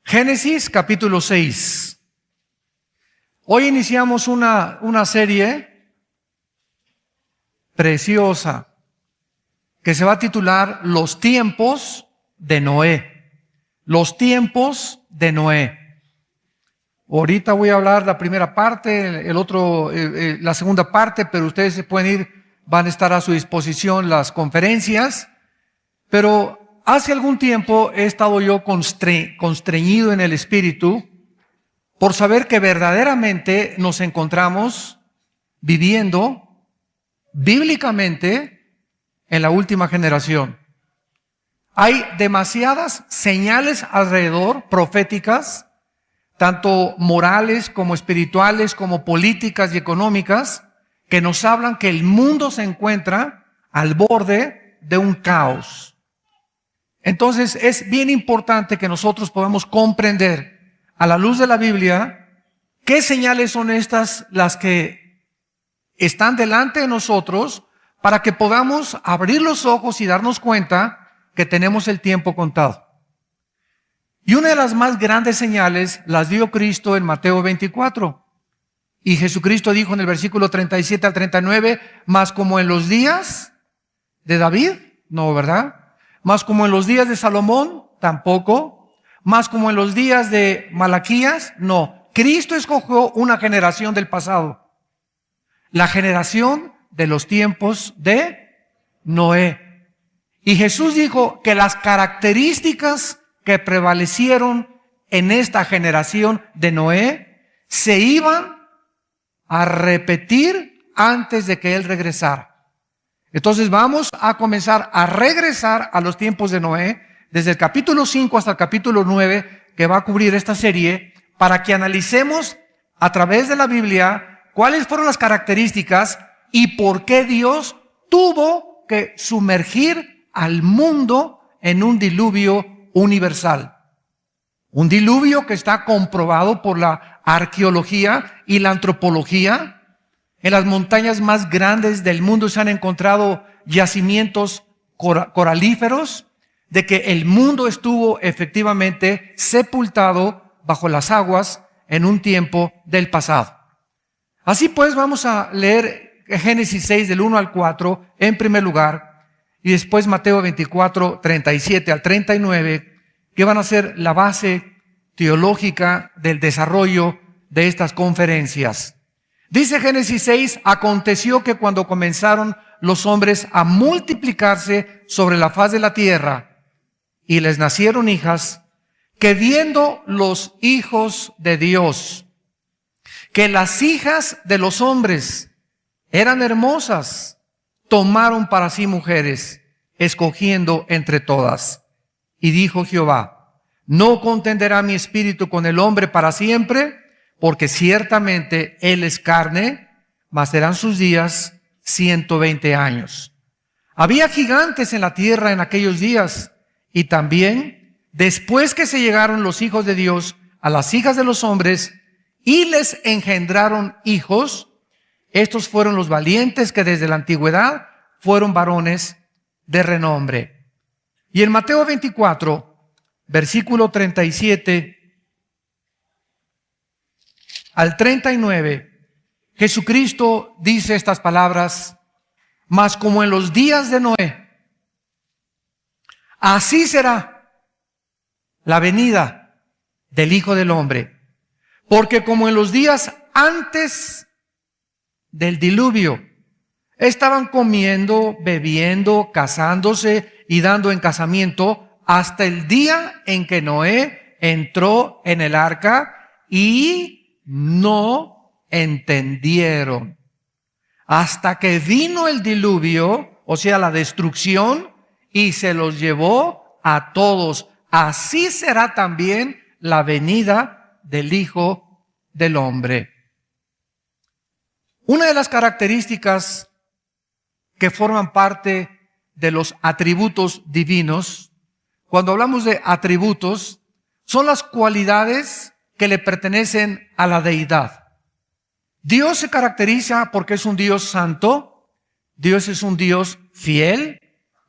Génesis capítulo 6. Hoy iniciamos una serie preciosa que se va a titular Los tiempos de Noé. Los tiempos de Noé. Ahorita voy a hablar la primera parte, la segunda parte, pero ustedes se pueden ir, van a estar a su disposición las conferencias. Pero hace algún tiempo he estado yo constreñido en el espíritu por saber que verdaderamente nos encontramos viviendo bíblicamente en la última generación. Hay demasiadas señales alrededor, proféticas, tanto morales como espirituales, como políticas y económicas, que nos hablan que el mundo se encuentra al borde de un caos. Entonces es bien importante que nosotros podamos comprender a la luz de la Biblia qué señales son estas las que están delante de nosotros para que podamos abrir los ojos y darnos cuenta que tenemos el tiempo contado. Y una de las más grandes señales las dio Cristo en Mateo 24. Y Jesucristo dijo en el versículo 37 al 39, más como en los días de David, no, ¿verdad? Más como en los días de Salomón, tampoco. Más como en los días de Malaquías, no. Cristo escogió una generación del pasado. La generación de los tiempos de Noé. Y Jesús dijo que las características que prevalecieron en esta generación de Noé se iban a repetir antes de que Él regresara. Entonces vamos a comenzar a regresar a los tiempos de Noé, desde el capítulo 5 hasta el capítulo 9, que va a cubrir esta serie, para que analicemos a través de la Biblia cuáles fueron las características y por qué Dios tuvo que sumergir al mundo en un diluvio universal. Un diluvio que está comprobado por la arqueología y la antropología. En las montañas más grandes del mundo se han encontrado yacimientos coralíferos de que el mundo estuvo efectivamente sepultado bajo las aguas en un tiempo del pasado. Así pues, vamos a leer Génesis 6 del 1 al 4 en primer lugar, y después Mateo 24, 37 al 39, que van a ser la base teológica del desarrollo de estas conferencias. Dice Génesis 6, aconteció que cuando comenzaron los hombres a multiplicarse sobre la faz de la tierra, y les nacieron hijas, que viendo los hijos de Dios, que las hijas de los hombres eran hermosas, tomaron para sí mujeres, escogiendo entre todas. Y dijo Jehová, no contenderá mi espíritu con el hombre para siempre, porque ciertamente él es carne, mas serán sus días 120 años. Había gigantes en la tierra en aquellos días, y también, después que se llegaron los hijos de Dios a las hijas de los hombres, y les engendraron hijos, estos fueron los valientes que desde la antigüedad fueron varones de renombre. Y en Mateo 24, versículo 37 al 39, Jesucristo dice estas palabras, mas como en los días de Noé, así será la venida del Hijo del Hombre. Porque como en los días antes del diluvio, estaban comiendo, bebiendo, casándose y dando en casamiento hasta el día en que Noé entró en el arca y no entendieron. Hasta que vino el diluvio, o sea, la destrucción, y se los llevó a todos. Así será también la venida del Hijo del Hombre. Una de las características que forman parte de los atributos divinos, cuando hablamos de atributos, son las cualidades que le pertenecen a la deidad. Dios se caracteriza porque es un Dios santo, Dios es un Dios fiel,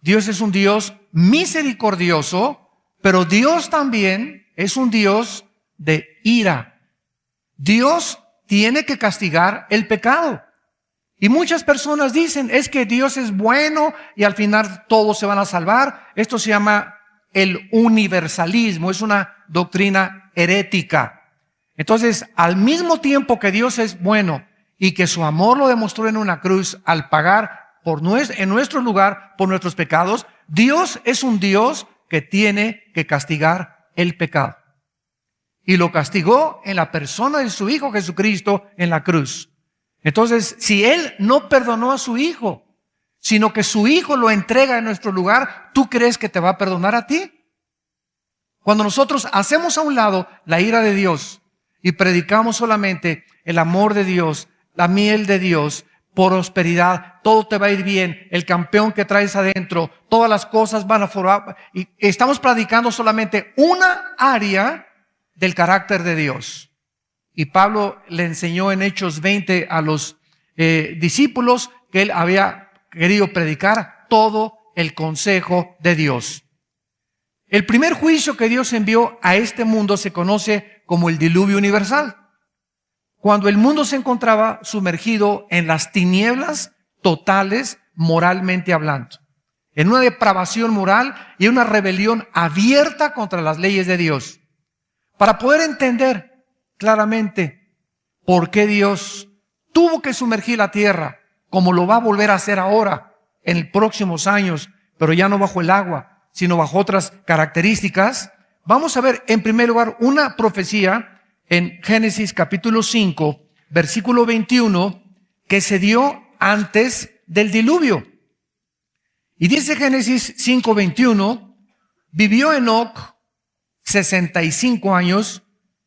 Dios es un Dios misericordioso, pero Dios también es un Dios de ira. Dios tiene que castigar el pecado. Y muchas personas dicen, es que Dios es bueno y al final todos se van a salvar. Esto se llama el universalismo, es una doctrina herética. Entonces, al mismo tiempo que Dios es bueno y que su amor lo demostró en una cruz al pagar en nuestro lugar por nuestros pecados, Dios es un Dios que tiene que castigar el pecado. Y lo castigó en la persona de su Hijo Jesucristo en la cruz. Entonces, si Él no perdonó a su Hijo, sino que su Hijo lo entrega en nuestro lugar, ¿tú crees que te va a perdonar a ti? Cuando nosotros hacemos a un lado la ira de Dios y predicamos solamente el amor de Dios, la miel de Dios, prosperidad, todo te va a ir bien, el campeón que traes adentro, todas las cosas van a formar, y estamos predicando solamente una área del carácter de Dios. Y Pablo le enseñó en Hechos 20 a los discípulos que él había querido predicar todo el consejo de Dios. El primer juicio que Dios envió a este mundo se conoce como el diluvio universal. Cuando el mundo se encontraba sumergido en las tinieblas totales, moralmente hablando, en una depravación moral y una rebelión abierta contra las leyes de Dios. Para poder entender claramente por qué Dios tuvo que sumergir la tierra, como lo va a volver a hacer ahora, en próximos años, pero ya no bajo el agua, sino bajo otras características, vamos a ver en primer lugar una profecía en Génesis capítulo 5, versículo 21, que se dio antes del diluvio. Y dice Génesis 5, 21, vivió Enoc 65 años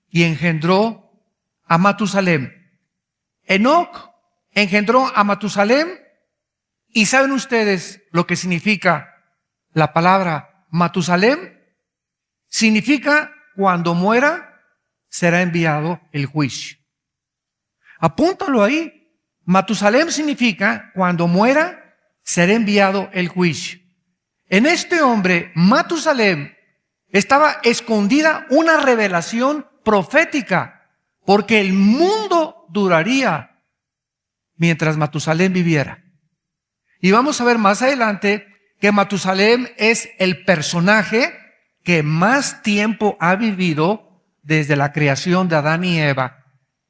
y engendró a Matusalem. Enoc engendró a Matusalem, y ¿saben ustedes lo que significa la palabra Matusalem? Significa cuando muera será enviado el juicio. Apúntalo ahí. Matusalem significa cuando muera será enviado el juicio. En este hombre, Matusalem, estaba escondida una revelación profética, porque el mundo duraría mientras Matusalem viviera. Y vamos a ver más adelante que Matusalem es el personaje que más tiempo ha vivido desde la creación de Adán y Eva.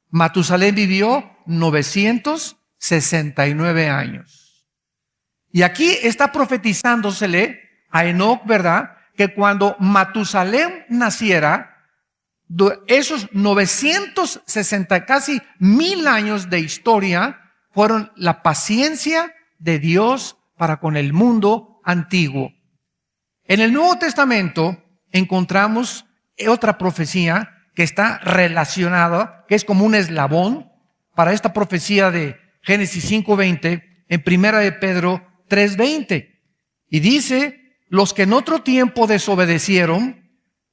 Matusalem vivió 969 años. Y aquí está profetizándosele a Enoc, ¿verdad?, que cuando Matusalem naciera, esos 960, casi 1000 años de historia, fueron la paciencia de Dios para con el mundo antiguo. En el Nuevo Testamento encontramos otra profecía que está relacionada, que es como un eslabón para esta profecía de Génesis 5:20 en Primera de Pedro 3:20. Y dice, los que en otro tiempo desobedecieron,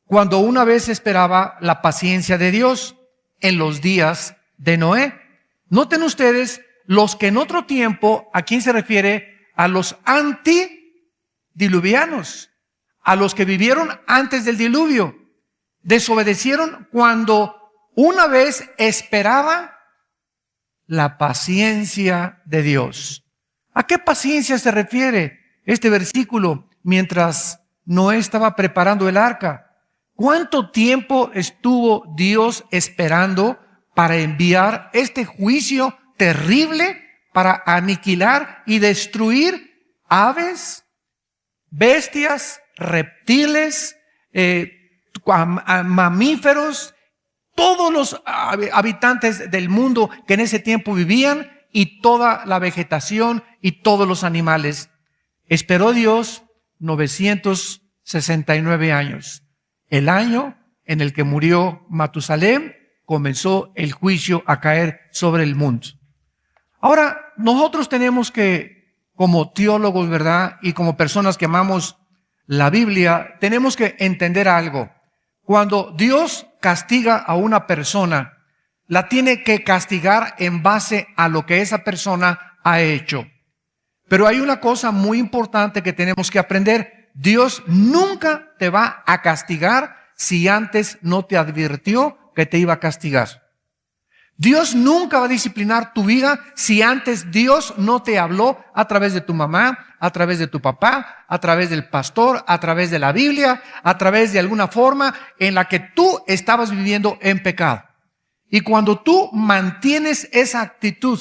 cuando una vez esperaba la paciencia de Dios en los días de Noé. Noten ustedes, los que en otro tiempo, ¿a quién se refiere? A los antidiluvianos, a los que vivieron antes del diluvio. Desobedecieron cuando una vez esperaba la paciencia de Dios. ¿A qué paciencia se refiere este versículo? Mientras Noé estaba preparando el arca, ¿cuánto tiempo estuvo Dios esperando para enviar este juicio terrible para aniquilar y destruir aves, bestias, reptiles, mamíferos, todos los habitantes del mundo que en ese tiempo vivían, y toda la vegetación y todos los animales? Esperó Dios 969 años. El año en el que murió Matusalem, comenzó el juicio a caer sobre el mundo. Ahora, nosotros tenemos que, como teólogos, ¿verdad?, y como personas que amamos la Biblia, tenemos que entender algo. Cuando Dios castiga a una persona, la tiene que castigar en base a lo que esa persona ha hecho. Pero hay una cosa muy importante que tenemos que aprender. Dios nunca te va a castigar si antes no te advirtió que te iba a castigar. Dios nunca va a disciplinar tu vida si antes Dios no te habló a través de tu mamá, a través de tu papá, a través del pastor, a través de la Biblia, a través de alguna forma en la que tú estabas viviendo en pecado. Y cuando tú mantienes esa actitud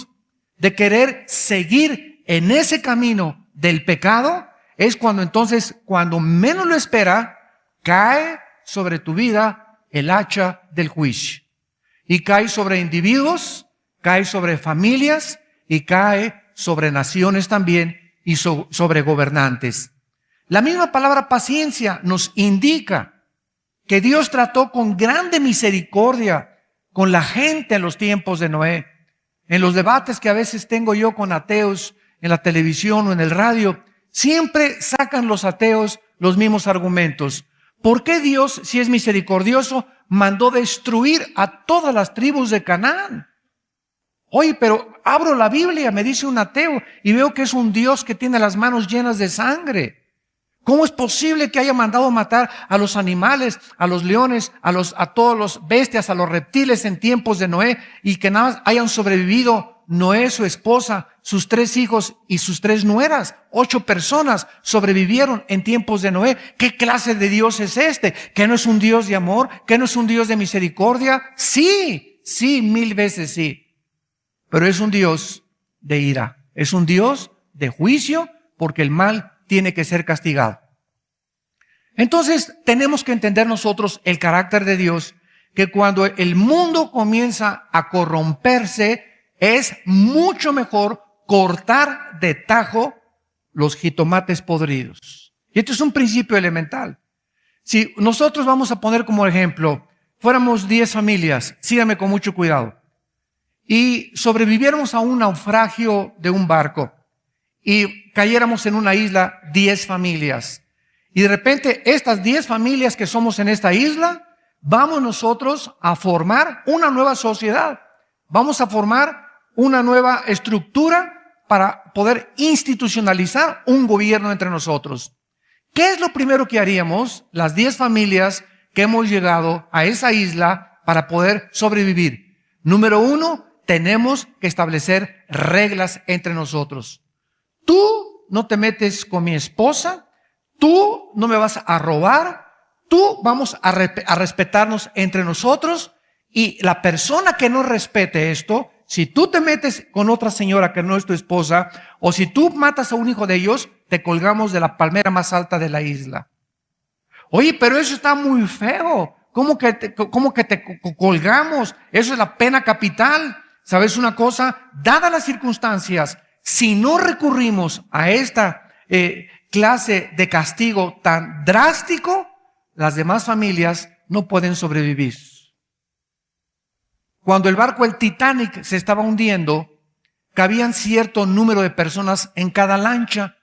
de querer seguir en ese camino del pecado, es cuando entonces, cuando menos lo espera, cae sobre tu vida el hacha del juicio. Y cae sobre individuos, cae sobre familias y cae sobre naciones también y sobre gobernantes. La misma palabra paciencia nos indica que Dios trató con grande misericordia con la gente en los tiempos de Noé. En los debates que a veces tengo yo con ateos en la televisión o en el radio, siempre sacan los ateos los mismos argumentos. ¿Por qué Dios, si es misericordioso, mandó destruir a todas las tribus de Canaán? Oye, pero abro la Biblia, me dice un ateo, y veo que es un Dios que tiene las manos llenas de sangre. ¿Cómo es posible que haya mandado matar a los animales, a los leones, a todos los bestias, a los reptiles en tiempos de Noé, y que nada más hayan sobrevivido Noé, su esposa, sus 3 hijos y sus 3 nueras? 8 personas sobrevivieron en tiempos de Noé. ¿Qué clase de Dios es este? ¿Que no es un Dios de amor? ¿Que no es un Dios de misericordia? Sí, 1000 veces sí. Pero es un Dios de ira. Es un Dios de juicio, porque el mal tiene que ser castigado. Entonces, tenemos que entender nosotros el carácter de Dios, que cuando el mundo comienza a corromperse, es mucho mejor cortar de tajo los jitomates podridos. Y este es un principio elemental. Si nosotros vamos a poner como ejemplo, fuéramos 10 familias, síganme con mucho cuidado, y sobreviviéramos a un naufragio de un barco, y cayéramos en una isla 10 familias. Y de repente estas 10 familias que somos en esta isla, vamos nosotros a formar una nueva sociedad. Vamos a formar una nueva estructura para poder institucionalizar un gobierno entre nosotros. ¿Qué es lo primero que haríamos las 10 familias que hemos llegado a esa isla para poder sobrevivir? Número 1, tenemos que establecer reglas entre nosotros. Tú no te metes con mi esposa, tú no me vas a robar, tú vamos a respetarnos entre nosotros, y la persona que no respete esto, si tú te metes con otra señora que no es tu esposa, o si tú matas a un hijo de ellos, te colgamos de la palmera más alta de la isla. Oye, pero eso está muy feo. ¿Cómo que te colgamos? Eso es la pena capital. ¿Sabes una cosa? Dadas las circunstancias, si no recurrimos a esta clase de castigo tan drástico, las demás familias no pueden sobrevivir. Cuando el barco, el Titanic, se estaba hundiendo, cabían cierto número de personas en cada lancha.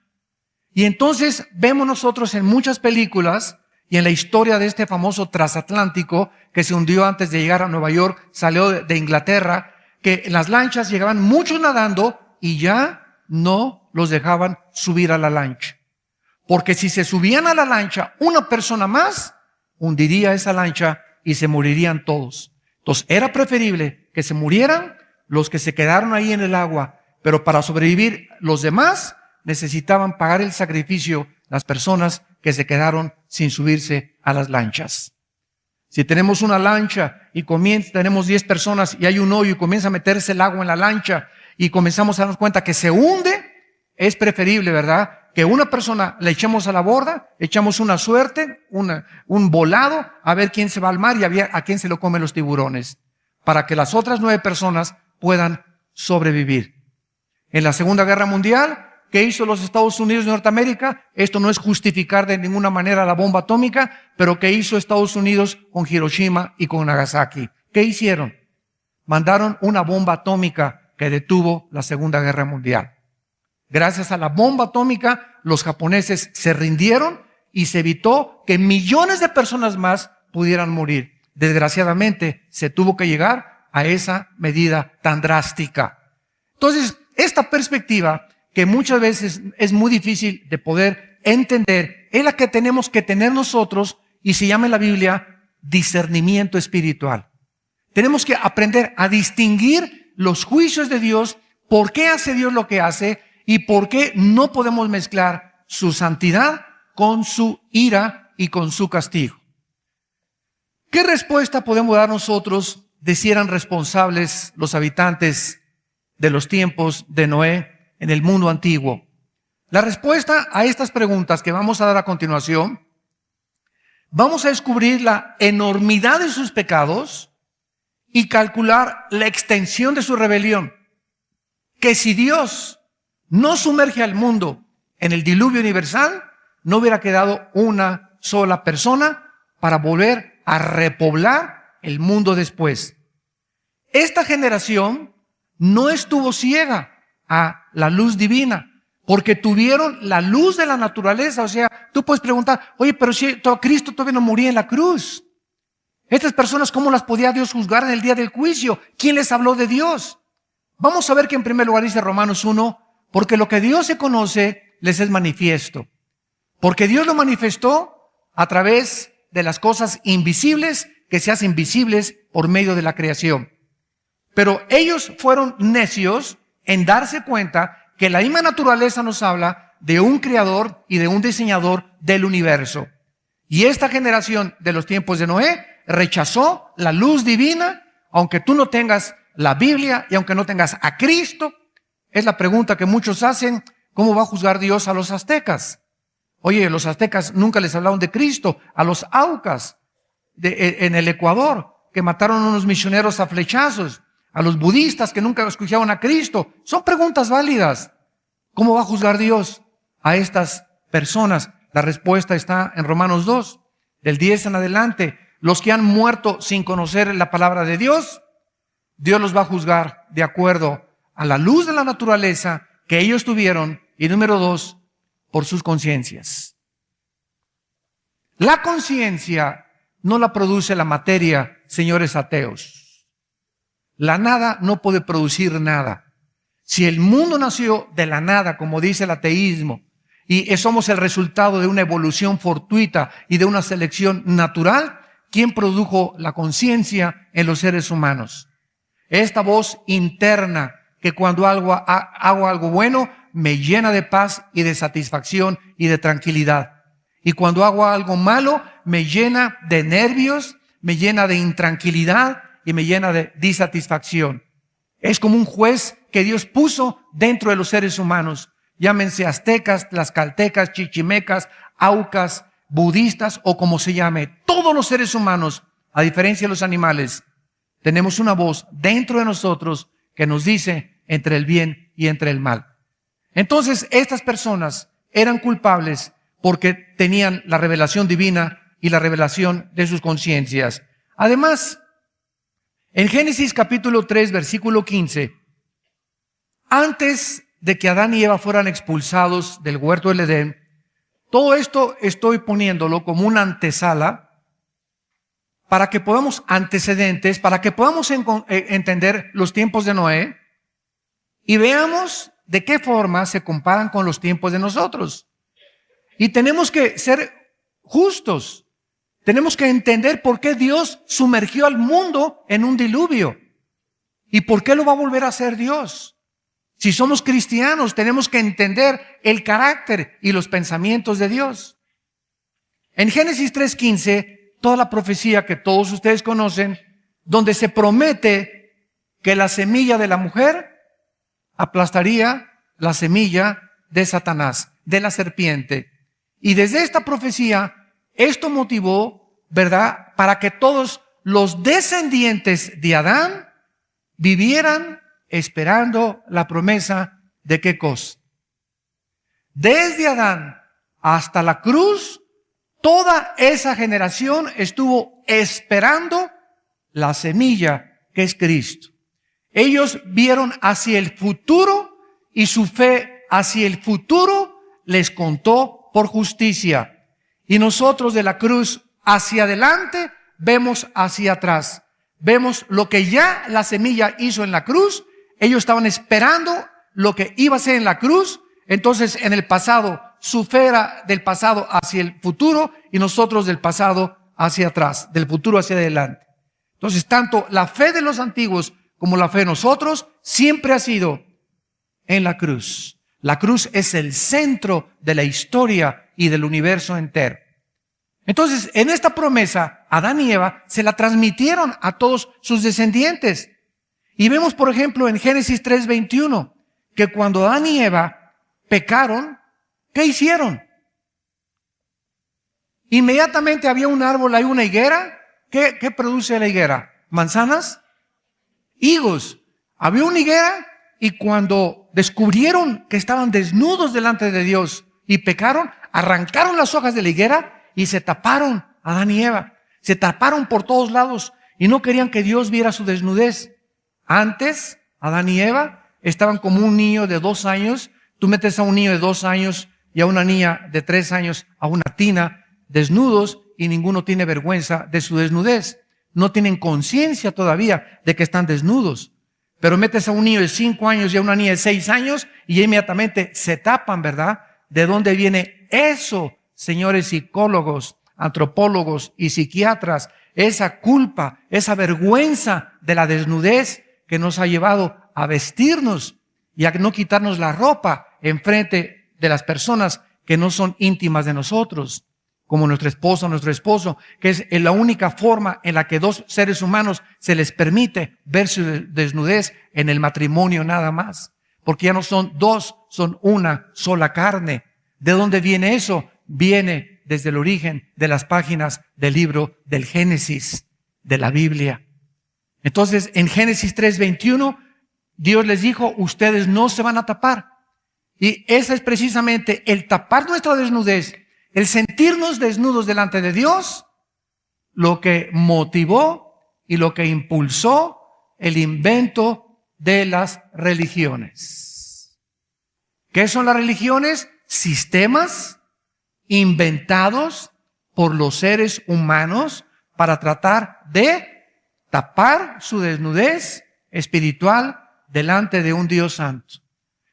Y entonces vemos nosotros en muchas películas y en la historia de este famoso transatlántico que se hundió antes de llegar a Nueva York, salió de Inglaterra, que en las lanchas llegaban muchos nadando y ya no los dejaban subir a la lancha. Porque si se subían a la lancha, una persona más hundiría esa lancha y se morirían todos. Entonces era preferible que se murieran los que se quedaron ahí en el agua, pero para sobrevivir los demás necesitaban pagar el sacrificio las personas que se quedaron sin subirse a las lanchas. Si tenemos una lancha y tenemos 10 personas y hay un hoyo y comienza a meterse el agua en la lancha y comenzamos a darnos cuenta que se hunde, es preferible, ¿verdad?, que una persona la echemos a la borda, echamos una suerte, un volado, a ver quién se va al mar y a quién se lo comen los tiburones, para que las otras 9 personas puedan sobrevivir. En la Segunda Guerra Mundial, ¿qué hizo los Estados Unidos de Norteamérica? Esto no es justificar de ninguna manera la bomba atómica, pero ¿qué hizo Estados Unidos con Hiroshima y con Nagasaki? ¿Qué hicieron? Mandaron una bomba atómica que detuvo la Segunda Guerra Mundial. Gracias a la bomba atómica, los japoneses se rindieron y se evitó que millones de personas más pudieran morir. Desgraciadamente, se tuvo que llegar a esa medida tan drástica. Entonces, esta perspectiva, que muchas veces es muy difícil de poder entender, es la que tenemos que tener nosotros, y se llama en la Biblia discernimiento espiritual. Tenemos que aprender a distinguir los juicios de Dios, por qué hace Dios lo que hace y por qué no podemos mezclar su santidad con su ira y con su castigo. ¿Qué respuesta podemos dar nosotros de si eran responsables los habitantes de los tiempos de Noé en el mundo antiguo? La respuesta a estas preguntas que vamos a dar a continuación, vamos a descubrir la enormidad de sus pecados y calcular la extensión de su rebelión. Que si Dios no sumerge al mundo en el diluvio universal, no hubiera quedado una sola persona para volver a repoblar el mundo después. Esta generación no estuvo ciega a la luz divina, porque tuvieron la luz de la naturaleza. O sea, tú puedes preguntar, oye, pero si Cristo todavía no moría en la cruz. Estas personas, ¿cómo las podía Dios juzgar en el día del juicio? ¿Quién les habló de Dios? Vamos a ver que en primer lugar dice Romanos 1, porque lo que Dios se conoce les es manifiesto. Porque Dios lo manifestó a través de las cosas invisibles que se hacen visibles por medio de la creación. Pero ellos fueron necios en darse cuenta que la misma naturaleza nos habla de un creador y de un diseñador del universo. Y esta generación de los tiempos de Noé rechazó la luz divina, aunque tú no tengas la Biblia y aunque no tengas a Cristo. Es la pregunta que muchos hacen, ¿cómo va a juzgar Dios a los aztecas? Oye, los aztecas nunca les hablaron de Cristo, a los aucas en el Ecuador, que mataron a unos misioneros a flechazos, a los budistas que nunca escuchaban a Cristo. Son preguntas válidas. ¿Cómo va a juzgar Dios a estas personas? La respuesta está en Romanos 2, del 10 en adelante. Los que han muerto sin conocer la palabra de Dios, Dios los va a juzgar de acuerdo a la luz de la naturaleza que ellos tuvieron. Y número 2, por sus conciencias. La conciencia no la produce la materia, señores ateos. La nada no puede producir nada. Si el mundo nació de la nada, como dice el ateísmo, y somos el resultado de una evolución fortuita y de una selección natural, ¿quién produjo la conciencia en los seres humanos? Esta voz interna que cuando hago algo bueno, me llena de paz y de satisfacción y de tranquilidad. Y cuando hago algo malo, me llena de nervios, me llena de intranquilidad y me llena de disatisfacción. Es como un juez que Dios puso dentro de los seres humanos. Llámense aztecas, tlaxcaltecas, chichimecas, aucas, budistas o como se llame. Todos los seres humanos, a diferencia de los animales, tenemos una voz dentro de nosotros que nos dice entre el bien y entre el mal. Entonces, estas personas eran culpables porque tenían la revelación divina y la revelación de sus conciencias. Además, en Génesis capítulo 3, versículo 15, antes de que Adán y Eva fueran expulsados del huerto del Edén, todo esto estoy poniéndolo como una antesala para que podamos antecedentes, para que podamos entender los tiempos de Noé y veamos de qué forma se comparan con los tiempos de nosotros. Y tenemos que ser justos. Tenemos que entender por qué Dios sumergió al mundo en un diluvio. ¿Y por qué lo va a volver a hacer Dios? Si somos cristianos, tenemos que entender el carácter y los pensamientos de Dios. En Génesis 3:15, toda la profecía que todos ustedes conocen, donde se promete que la semilla de la mujer aplastaría la semilla de Satanás, de la serpiente. Y desde esta profecía, esto motivó, ¿verdad?, para que todos los descendientes de Adán vivieran esperando la promesa de qué cosa. Desde Adán hasta la cruz, toda esa generación estuvo esperando la semilla que es Cristo. Ellos vieron hacia el futuro y su fe hacia el futuro les contó por justicia. Y nosotros de la cruz hacia adelante vemos hacia atrás. Vemos lo que ya la semilla hizo en la cruz. Ellos estaban esperando lo que iba a ser en la cruz. Entonces en el pasado, su fe era del pasado hacia el futuro y nosotros del pasado hacia atrás, del futuro hacia adelante. Entonces, tanto la fe de los antiguos como la fe de nosotros siempre ha sido en la cruz. La cruz es el centro de la historia y del universo entero. Entonces, en esta promesa, Adán y Eva se la transmitieron a todos sus descendientes. Y vemos, por ejemplo, en Génesis 3:21, que cuando Adán y Eva pecaron, ¿qué hicieron? Inmediatamente había un árbol, hay una higuera. ¿Qué produce la higuera? ¿Manzanas? Higos. Había una higuera y cuando descubrieron que estaban desnudos delante de Dios y pecaron, arrancaron las hojas de la higuera y se taparon, Adán y Eva. Se taparon por todos lados y no querían que Dios viera su desnudez. Antes, Adán y Eva estaban como un niño de 2 años. Tú metes a un niño de 2 años y a una niña de 3 años a una tina, desnudos, y ninguno tiene vergüenza de su desnudez. No tienen conciencia todavía de que están desnudos. Pero metes a un niño de 5 años y a una niña de 6 años y inmediatamente se tapan, ¿verdad? ¿De dónde viene eso, señores psicólogos, antropólogos y psiquiatras? Esa culpa, esa vergüenza de la desnudez que nos ha llevado a vestirnos y a no quitarnos la ropa enfrente de las personas que no son íntimas de nosotros, como nuestra esposa o nuestro esposo, que es la única forma en la que 2 seres humanos se les permite ver su desnudez en el matrimonio nada más. Porque ya no son 2, son una sola carne. ¿De dónde viene eso? Viene desde el origen de las páginas del libro del Génesis, de la Biblia. Entonces, en Génesis 3:21, Dios les dijo, ustedes no se van a tapar. Y esa es precisamente el tapar nuestra desnudez, el sentirnos desnudos delante de Dios, lo que motivó y lo que impulsó el invento de las religiones. ¿Qué son las religiones? Sistemas inventados por los seres humanos para tratar de tapar su desnudez espiritual delante de un Dios santo.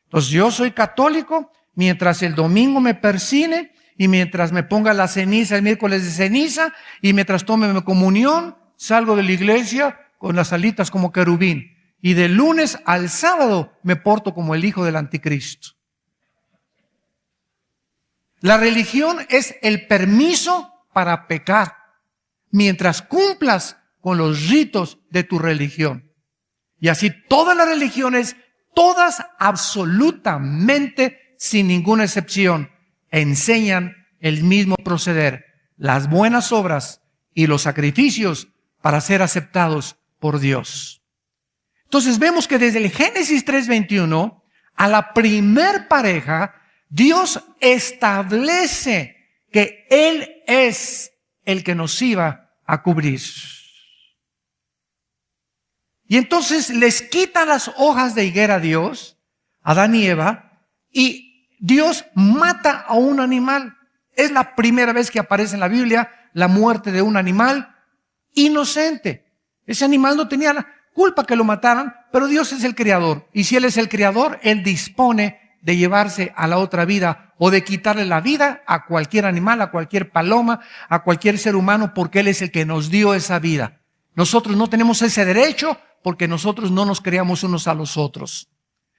Entonces yo soy católico mientras el domingo me persine y mientras me ponga la ceniza el miércoles de ceniza y mientras tome mi comunión, salgo de la iglesia con las alitas como querubín. Y de lunes al sábado me porto como el hijo del anticristo. La religión es el permiso para pecar mientras cumplas con los ritos de tu religión. Y así todas las religiones, todas absolutamente sin ninguna excepción, enseñan el mismo proceder, las buenas obras y los sacrificios para ser aceptados por Dios. Entonces vemos que desde el Génesis 3:21 a la primer pareja, Dios establece que Él es el que nos iba a cubrir. Y entonces les quita las hojas de higuera a Dios, Adán y Eva, y Dios mata a un animal. Es la primera vez que aparece en la Biblia la muerte de un animal inocente. Ese animal no tenía la culpa que lo mataran, pero Dios es el creador. Y si Él es el creador, Él dispone de llevarse a la otra vida o de quitarle la vida a cualquier animal, a cualquier paloma, a cualquier ser humano, porque Él es el que nos dio esa vida. Nosotros no tenemos ese derecho porque nosotros no nos creamos unos a los otros.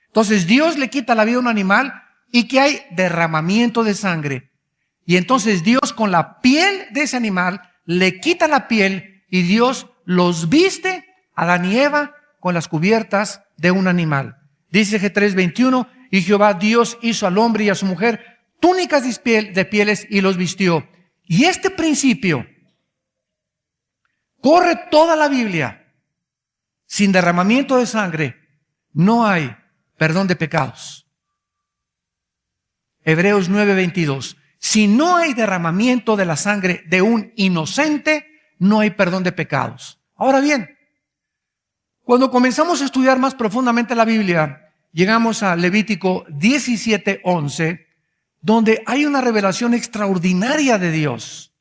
Entonces Dios le quita la vida a un animal y que hay derramamiento de sangre. Y entonces Dios con la piel de ese animal le quita la piel y Dios los viste, Adán y Eva, con las cubiertas de un animal. Dice G 3:21, y Jehová Dios hizo al hombre y a su mujer túnicas de pieles y los vistió. Y este principio corre toda la Biblia. Sin derramamiento de sangre no hay perdón de pecados. Hebreos 9:22. Si no hay derramamiento de la sangre de un inocente, no hay perdón de pecados. Ahora bien, cuando comenzamos a estudiar más profundamente la Biblia, llegamos a Levítico 17:11, donde hay una revelación extraordinaria de Dios.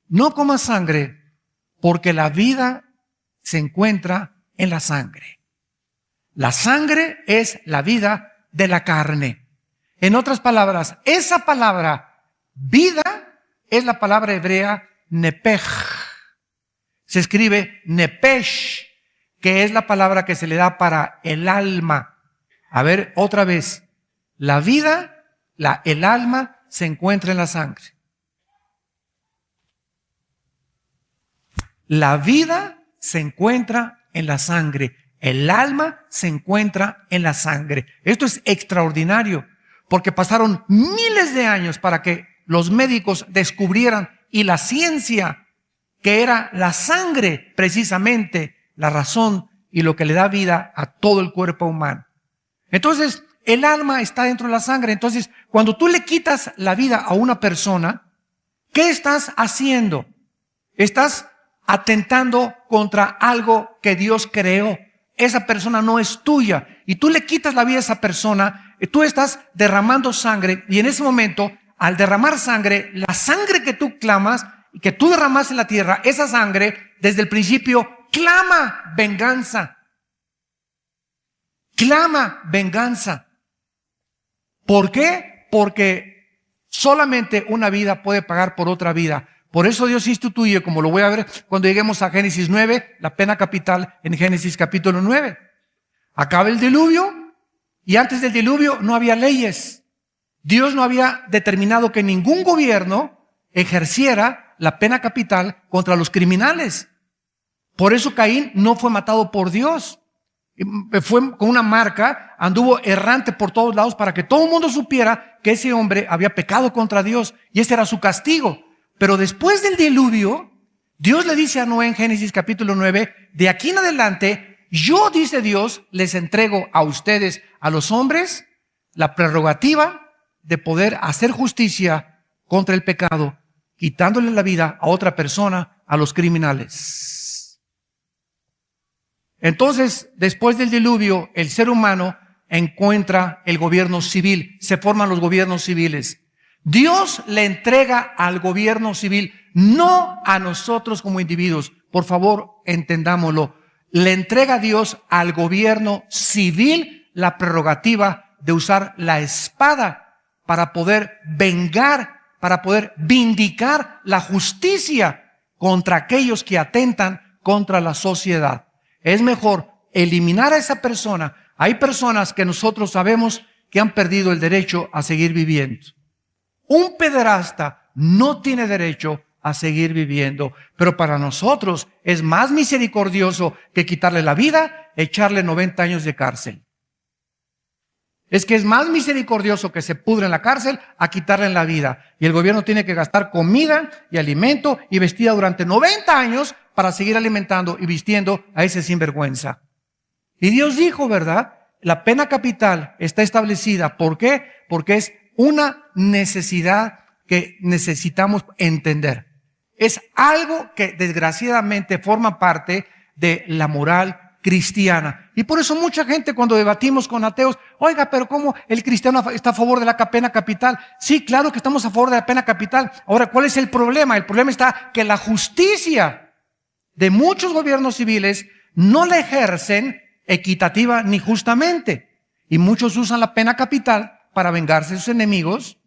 No comas sangre, porque la vida se encuentra en la sangre. La sangre es la vida de la carne. En otras palabras, esa palabra vida es la palabra hebrea nepej. Se escribe nepesh, que es la palabra que se le da para el alma. A ver, otra vez. La vida, el alma, se encuentra en la sangre. La vida se encuentra en la sangre. El alma se encuentra en la sangre. Esto es extraordinario, porque pasaron miles de años para que los médicos descubrieran, y la ciencia, que era la sangre precisamente la razón y lo que le da vida a todo el cuerpo humano. Entonces, el alma está dentro de la sangre. Entonces, cuando tú le quitas la vida a una persona, ¿qué estás haciendo? Estás atentando contra algo que Dios creó. Esa persona no es tuya y tú le quitas la vida a esa persona, tú estás derramando sangre, y en ese momento, al derramar sangre, la sangre que tú clamas y que tú derramas en la tierra, esa sangre desde el principio clama venganza. Clama venganza. ¿Por qué? Porque solamente una vida puede pagar por otra vida. Por eso Dios instituye, como lo voy a ver cuando lleguemos a Génesis 9, la pena capital en Génesis capítulo 9. Acaba el diluvio, y antes del diluvio no había leyes. Dios no había determinado que ningún gobierno ejerciera la pena capital contra los criminales. Por eso Caín no fue matado por Dios. Fue con una marca, anduvo errante por todos lados para que todo el mundo supiera que ese hombre había pecado contra Dios, y ese era su castigo. Pero después del diluvio, Dios le dice a Noé en Génesis capítulo 9, de aquí en adelante, yo, dice Dios, les entrego a ustedes, a los hombres, la prerrogativa de poder hacer justicia contra el pecado, quitándole la vida a otra persona, a los criminales. Entonces, después del diluvio, el ser humano encuentra el gobierno civil, se forman los gobiernos civiles. Dios le entrega al gobierno civil, no a nosotros como individuos. Por favor, entendámoslo. Le entrega a Dios al gobierno civil la prerrogativa de usar la espada para poder vengar, para poder vindicar la justicia contra aquellos que atentan contra la sociedad. Es mejor eliminar a esa persona. Hay personas que nosotros sabemos que han perdido el derecho a seguir viviendo. Un pederasta no tiene derecho a seguir viviendo, pero para nosotros es más misericordioso que quitarle la vida, echarle 90 años de cárcel. Es que es más misericordioso que se pudre en la cárcel a quitarle la vida. Y el gobierno tiene que gastar comida y alimento y vestida durante 90 años para seguir alimentando y vistiendo a ese sinvergüenza. Y Dios dijo, ¿verdad? La pena capital está establecida. ¿Por qué? Porque es una necesidad que necesitamos entender. Es algo que desgraciadamente forma parte de la moral cristiana. Y por eso mucha gente, cuando debatimos con ateos, oiga, pero ¿cómo el cristiano está a favor de la pena capital? Sí, claro que estamos a favor de la pena capital. Ahora, ¿cuál es el problema? El problema está que la justicia de muchos gobiernos civiles no la ejercen equitativa ni justamente. Y muchos usan la pena capital para vengarse de sus enemigos.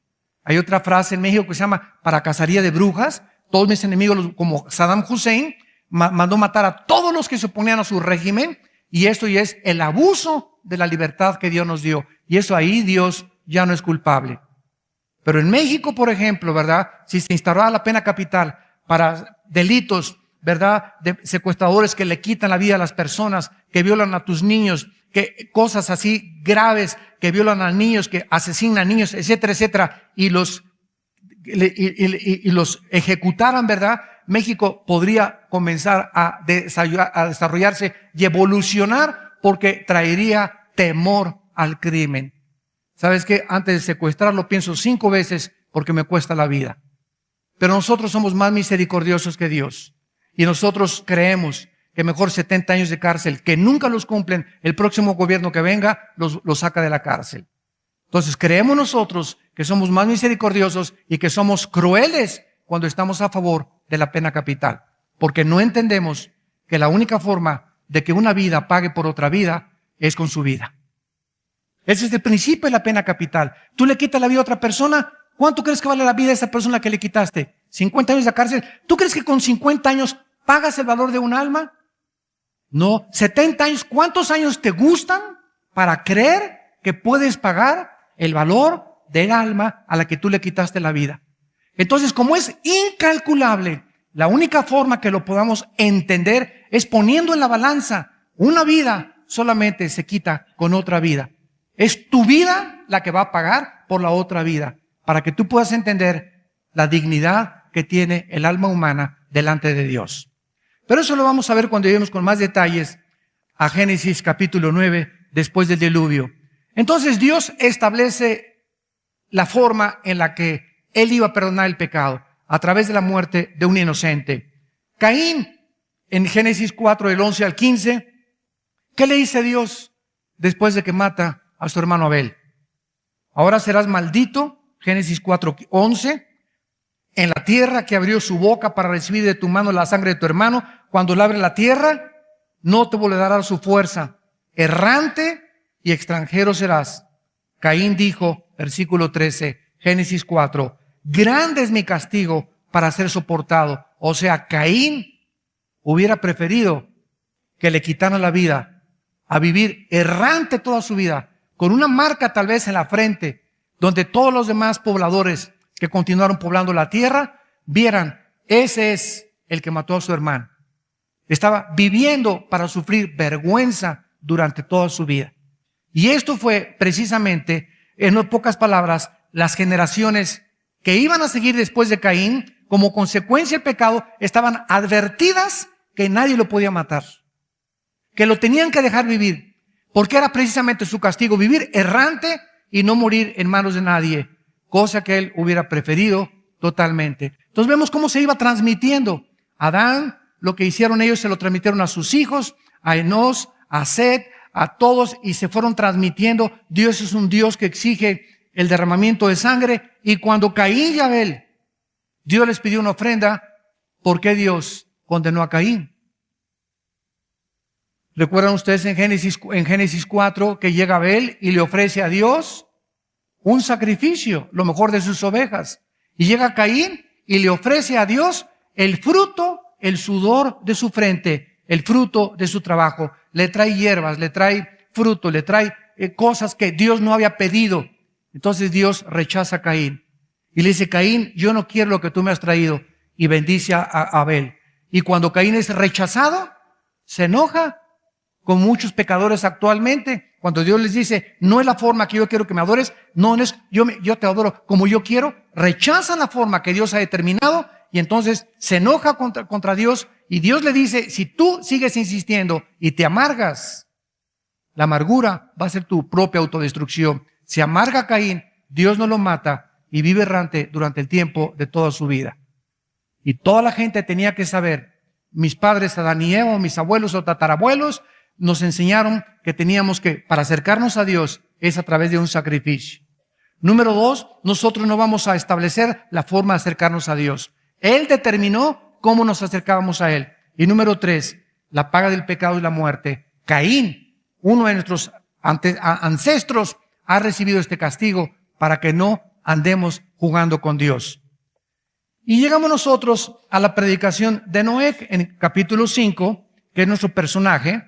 Hay otra frase en México que se llama para cacería de brujas. Todos mis enemigos, como Saddam Hussein, mandó matar a todos los que se oponían a su régimen, y esto ya es el abuso de la libertad que Dios nos dio, y eso ahí Dios ya no es culpable. Pero en México, por ejemplo, ¿verdad? Si se instaurara la pena capital para delitos, ¿verdad? De secuestradores que le quitan la vida a las personas, que violan a tus niños, que cosas así graves, que violan a niños, que asesinan a niños, etcétera, etcétera, y los ejecutaran, ¿verdad? México podría comenzar a desarrollarse y evolucionar, porque traería temor al crimen. ¿Sabes qué? Antes de secuestrarlo pienso 5 veces porque me cuesta la vida. Pero nosotros somos más misericordiosos que Dios. Y nosotros creemos que mejor 70 años de cárcel, que nunca los cumplen, el próximo gobierno que venga los saca de la cárcel. Entonces creemos nosotros que somos más misericordiosos y que somos crueles cuando estamos a favor de la pena capital. Porque no entendemos que la única forma de que una vida pague por otra vida es con su vida. Ese es el principio de la pena capital. Tú le quitas la vida a otra persona, ¿Cuánto crees que vale la vida de esa persona que le quitaste? 50 años de cárcel. ¿Tú crees que con 50 años pagas el valor de un alma? No. 70 años. ¿Cuántos años te gustan para creer que puedes pagar el valor del alma a la que tú le quitaste la vida? Entonces, como es incalculable, la única forma que lo podamos entender es poniendo en la balanza. Una vida solamente se quita con otra vida. Es tu vida la que va a pagar por la otra vida, para que tú puedas entender la dignidad que tiene el alma humana delante de Dios. Pero eso lo vamos a ver cuando lleguemos con más detalles a Génesis capítulo 9, después del diluvio. Entonces Dios establece la forma en la que Él iba a perdonar el pecado, a través de la muerte de un inocente. Caín, en Génesis 4, del 11 al 15, ¿qué le dice Dios después de que mata a su hermano Abel? Ahora serás maldito, Génesis 4, 11, en la tierra que abrió su boca para recibir de tu mano la sangre de tu hermano. Cuando labre la tierra, no te volverá su fuerza. Errante y extranjero serás. Caín dijo, versículo 13, Génesis 4, grande es mi castigo para ser soportado. O sea, Caín hubiera preferido que le quitaran la vida a vivir errante toda su vida, con una marca tal vez en la frente, donde todos los demás pobladores que continuaron poblando la tierra vieran, ese es el que mató a su hermano. Estaba viviendo para sufrir vergüenza durante toda su vida. Y esto fue precisamente, en pocas palabras, las generaciones que iban a seguir después de Caín, como consecuencia del pecado, estaban advertidas que nadie lo podía matar, que lo tenían que dejar vivir, porque era precisamente su castigo, vivir errante y no morir en manos de nadie, cosa que él hubiera preferido totalmente. Entonces vemos cómo se iba transmitiendo. Adán, lo que hicieron ellos se lo transmitieron a sus hijos, a Enós, a Set, a todos, y se fueron transmitiendo. Dios es un Dios que exige el derramamiento de sangre, y cuando Caín y Abel, Dios les pidió una ofrenda, ¿por qué Dios condenó a Caín? ¿Recuerdan ustedes en Génesis 4 que llega Abel y le ofrece a Dios un sacrificio, lo mejor de sus ovejas? Y llega Caín y le ofrece a Dios el fruto, el sudor de su frente, el fruto de su trabajo. Le trae hierbas, le trae fruto, le trae cosas que Dios no había pedido. Entonces Dios rechaza a Caín y le dice, Caín, yo no quiero lo que tú me has traído, y bendice a Abel. Y cuando Caín es rechazado, se enoja, con muchos pecadores actualmente, cuando Dios les dice, no es la forma que yo quiero que me adores, no es, yo te adoro como yo quiero, rechazan la forma que Dios ha determinado, y entonces se enoja contra Dios, y Dios le dice, si tú sigues insistiendo y te amargas, la amargura va a ser tu propia autodestrucción. Se amarga Caín, Dios no lo mata, y vive errante durante el tiempo de toda su vida. Y toda la gente tenía que saber, mis padres Adán y Eva, mis abuelos o tatarabuelos, nos enseñaron que teníamos que, para acercarnos a Dios, es a través de un sacrificio. Número 2, nosotros no vamos a establecer la forma de acercarnos a Dios. Él determinó cómo nos acercábamos a Él. Y número 3, la paga del pecado y la muerte. Caín, uno de nuestros ancestros, ha recibido este castigo para que no andemos jugando con Dios. Y llegamos nosotros a la predicación de Noé en capítulo 5, que es nuestro personaje.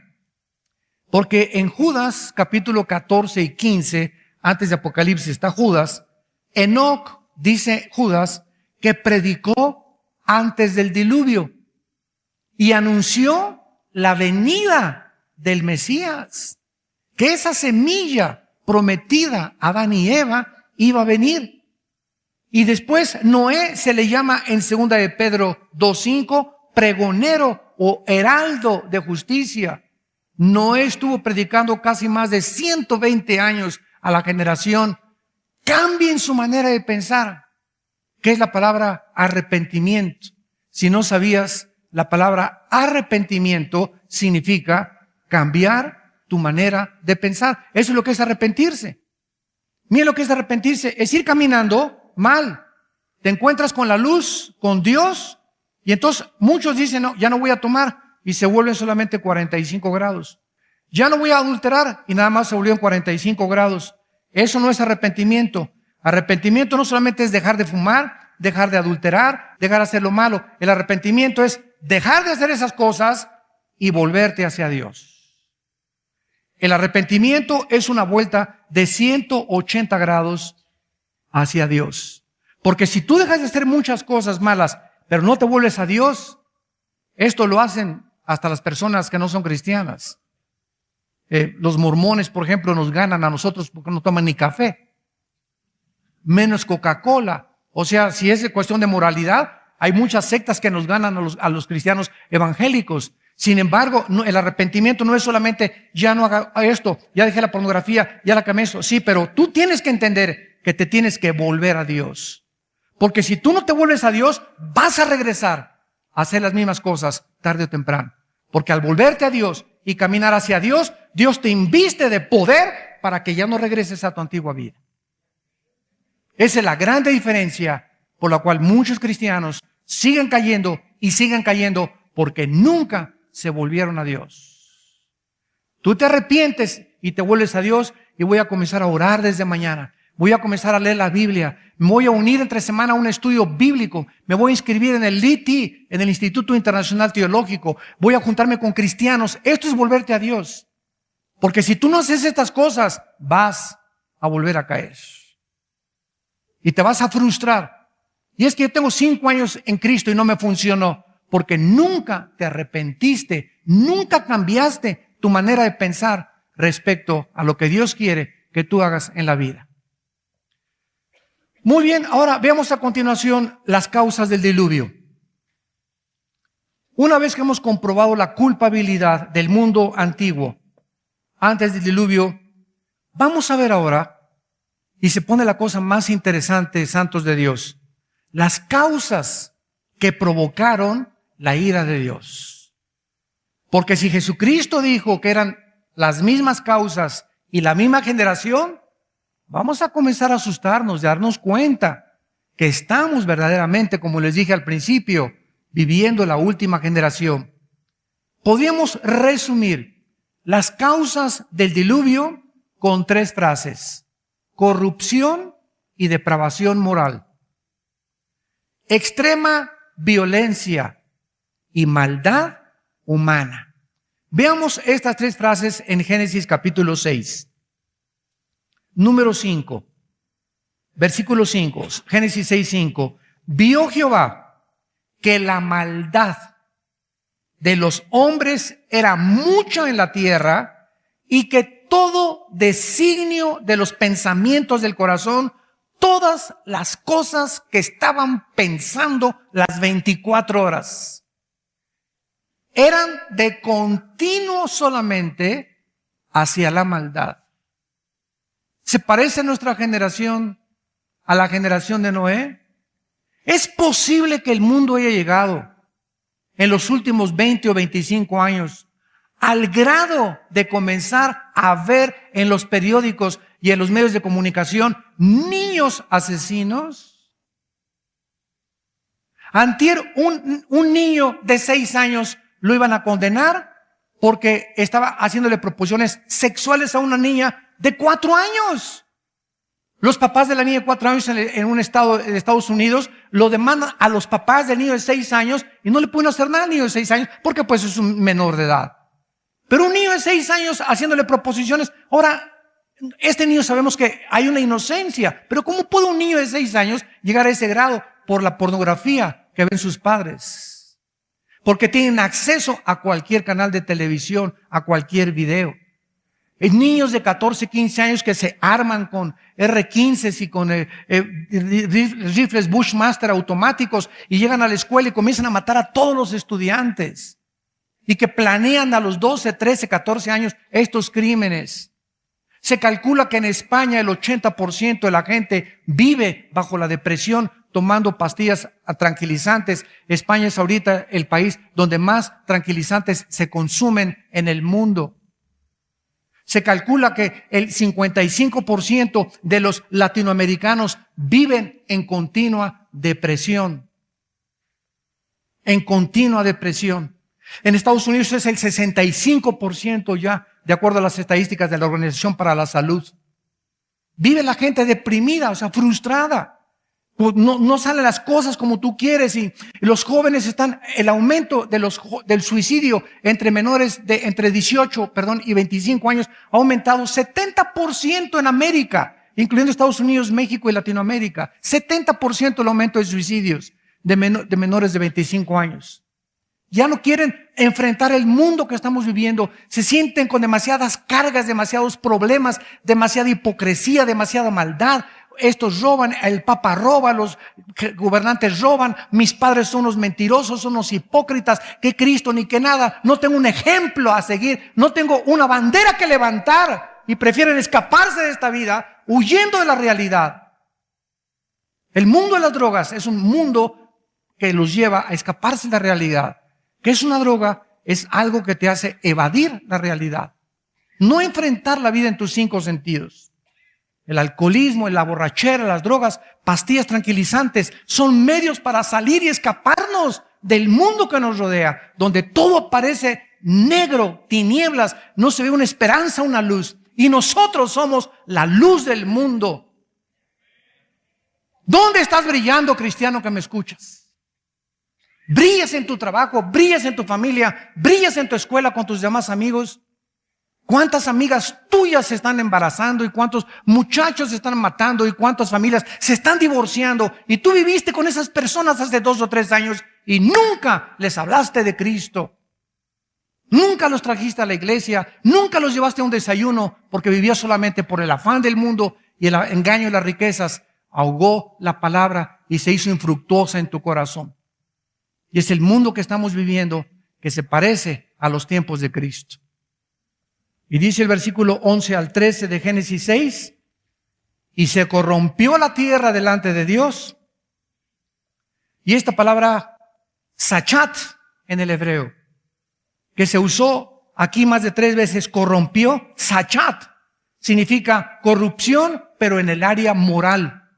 Porque en Judas, capítulo 14 y 15, antes de Apocalipsis está Judas, Enoc, dice Judas, que predicó antes del diluvio y anunció la venida del Mesías, que esa semilla prometida a Adán y Eva iba a venir. Y después Noé se le llama en 2 de Pedro 2:5 pregonero o heraldo de justicia. Noé estuvo predicando casi más de 120 años a la generación. Cambien su manera de pensar. ¿Qué es la palabra arrepentimiento? Si no sabías, la palabra arrepentimiento significa cambiar tu manera de pensar. Eso es lo que es arrepentirse. Miren lo que es arrepentirse. Es ir caminando mal. Te encuentras con la luz, con Dios, y entonces muchos dicen, no, ya no voy a tomar. Y se vuelven solamente 45 grados. Ya no voy a adulterar y nada más se volvieron 45 grados. Eso no es arrepentimiento. Arrepentimiento no solamente es dejar de fumar, dejar de adulterar, dejar de hacer lo malo. El arrepentimiento es dejar de hacer esas cosas y volverte hacia Dios. El arrepentimiento es una vuelta de 180 grados hacia Dios. Porque si tú dejas de hacer muchas cosas malas, pero no te vuelves a Dios, esto lo hacen hasta las personas que no son cristianas. Los mormones, por ejemplo, nos ganan a nosotros porque no toman ni café, menos Coca-Cola. O sea, si es cuestión de moralidad, hay muchas sectas que nos ganan a los cristianos evangélicos. Sin embargo, el arrepentimiento no es solamente, ya no haga esto, ya dejé la pornografía, ya la cambié eso. Sí, pero tú tienes que entender que te tienes que volver a Dios. Porque si tú no te vuelves a Dios, vas a regresar a hacer las mismas cosas tarde o temprano. Porque al volverte a Dios y caminar hacia Dios, Dios te inviste de poder para que ya no regreses a tu antigua vida. Esa es la grande diferencia por la cual muchos cristianos siguen cayendo y siguen cayendo porque nunca se volvieron a Dios. Tú te arrepientes y te vuelves a Dios y voy a comenzar a orar desde mañana. Voy a comenzar a leer la Biblia. Me voy a unir entre semana a un estudio bíblico. Me voy a inscribir en el ITI, en el Instituto Internacional Teológico. Voy a juntarme con cristianos. Esto es volverte a Dios. Porque si tú no haces estas cosas, vas a volver a caer. Y te vas a frustrar. Y es que yo tengo 5 años en Cristo y no me funcionó. Porque nunca te arrepentiste. Nunca cambiaste tu manera de pensar respecto a lo que Dios quiere que tú hagas en la vida. Muy bien, ahora veamos a continuación las causas del diluvio. Una vez que hemos comprobado la culpabilidad del mundo antiguo antes del diluvio, vamos a ver ahora, y se pone la cosa más interesante, santos de Dios, las causas que provocaron la ira de Dios. Porque si Jesucristo dijo que eran las mismas causas y la misma generación, vamos a comenzar a asustarnos, darnos cuenta que estamos verdaderamente, como les dije al principio, viviendo la última generación. Podríamos resumir las causas del diluvio con 3 frases: corrupción y depravación moral, extrema violencia y maldad humana. Veamos estas 3 frases en Génesis capítulo 6. Número 5, versículo 5, Génesis 6:5. Vio Jehová que la maldad de los hombres era mucha en la tierra y que todo designio de los pensamientos del corazón, todas las cosas que estaban pensando las 24 horas, eran de continuo solamente hacia la maldad. ¿Se parece nuestra generación a la generación de Noé? ¿Es posible que el mundo haya llegado en los últimos 20 o 25 años al grado de comenzar a ver en los periódicos y en los medios de comunicación niños asesinos? Antier, un niño de 6 años lo iban a condenar porque estaba haciéndole proposiciones sexuales a una niña de 4 años. Los papás de la niña de 4 años en un estado de Estados Unidos lo demandan a los papás del niño de 6 años y no le pueden hacer nada al niño de 6 años porque pues es un menor de edad. Pero un niño de 6 años haciéndole proposiciones. Ahora, este niño sabemos que hay una inocencia, pero ¿cómo puede un niño de 6 años llegar a ese grado? Por la pornografía que ven sus padres. Porque tienen acceso a cualquier canal de televisión, a cualquier video. Niños de 14, 15 años que se arman con R-15 y con rifles Bushmaster automáticos y llegan a la escuela y comienzan a matar a todos los estudiantes. Y que planean a los 12, 13, 14 años estos crímenes. Se calcula que en España el 80% de la gente vive bajo la depresión tomando pastillas tranquilizantes. España es ahorita el país donde más tranquilizantes se consumen en el mundo. Se calcula que el 55% de los latinoamericanos viven en continua depresión. En continua depresión. En Estados Unidos es el 65% ya, de acuerdo a las estadísticas de la Organización para la Salud. Vive la gente deprimida, o sea, frustrada. No salen las cosas como tú quieres y los jóvenes están, el aumento del suicidio entre menores de entre 18, y 25 años ha aumentado 70% en América, incluyendo Estados Unidos, México y Latinoamérica. 70% el aumento de suicidios de menores de 25 años. Ya no quieren enfrentar el mundo que estamos viviendo. Se sienten con demasiadas cargas, demasiados problemas, demasiada hipocresía, demasiada maldad. Estos roban, el Papa roba, los gobernantes roban, mis padres son unos mentirosos, son unos hipócritas, que Cristo ni que nada. No tengo un ejemplo a seguir, no tengo una bandera que levantar y prefieren escaparse de esta vida huyendo de la realidad. El mundo de las drogas es un mundo que los lleva a escaparse de la realidad. ¿Qué es una droga? Es algo que te hace evadir la realidad. No enfrentar la vida en tus 5 sentidos. El alcoholismo, la borrachera, las drogas, pastillas tranquilizantes son medios para salir y escaparnos del mundo que nos rodea, donde todo parece negro, tinieblas, no se ve una esperanza, una luz. Y nosotros somos la luz del mundo. ¿Dónde estás brillando, cristiano que me escuchas? ¿Brillas en tu trabajo? ¿Brillas en tu familia? ¿Brillas en tu escuela con tus demás amigos? ¿Cuántas amigas tuyas se están embarazando y cuántos muchachos se están matando y cuántas familias se están divorciando? Y tú viviste con esas personas hace 2 o 3 años y nunca les hablaste de Cristo. Nunca los trajiste a la iglesia, nunca los llevaste a un desayuno porque vivías solamente por el afán del mundo y el engaño de las riquezas. Ahogó la palabra y se hizo infructuosa en tu corazón. Y es el mundo que estamos viviendo que se parece a los tiempos de Cristo. Y dice el versículo 11 al 13 de Génesis 6, y se corrompió la tierra delante de Dios. Y esta palabra, sachat, en el hebreo, que se usó aquí más de 3 veces, corrompió, sachat, significa corrupción, pero en el área moral.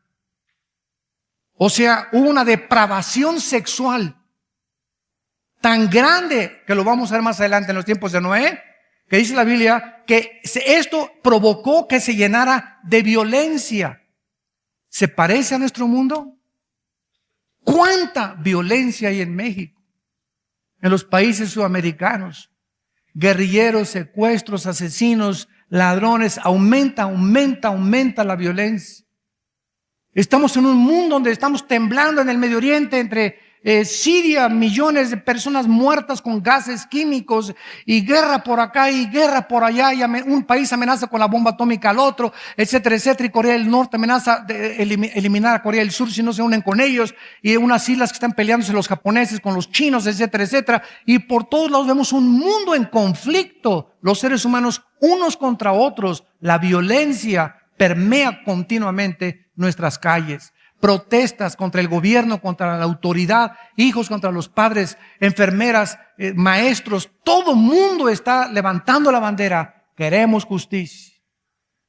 O sea, hubo una depravación sexual tan grande, que lo vamos a ver más adelante en los tiempos de Noé, que dice la Biblia que esto provocó que se llenara de violencia. ¿Se parece a nuestro mundo? ¿Cuánta violencia hay en México? En los países sudamericanos. Guerrilleros, secuestros, asesinos, ladrones. Aumenta la violencia. Estamos en un mundo donde estamos temblando en el Medio Oriente entre Siria, millones de personas muertas con gases químicos y guerra por acá y guerra por allá y un país amenaza con la bomba atómica al otro, etcétera, etcétera, y Corea del Norte amenaza de eliminar a Corea del Sur si no se unen con ellos, y unas islas que están peleándose los japoneses con los chinos, etcétera, etcétera, y por todos lados vemos un mundo en conflicto, los seres humanos unos contra otros, la violencia permea continuamente nuestras calles. Protestas contra el gobierno, contra la autoridad, hijos contra los padres, enfermeras, maestros, todo mundo está levantando la bandera. Queremos justicia.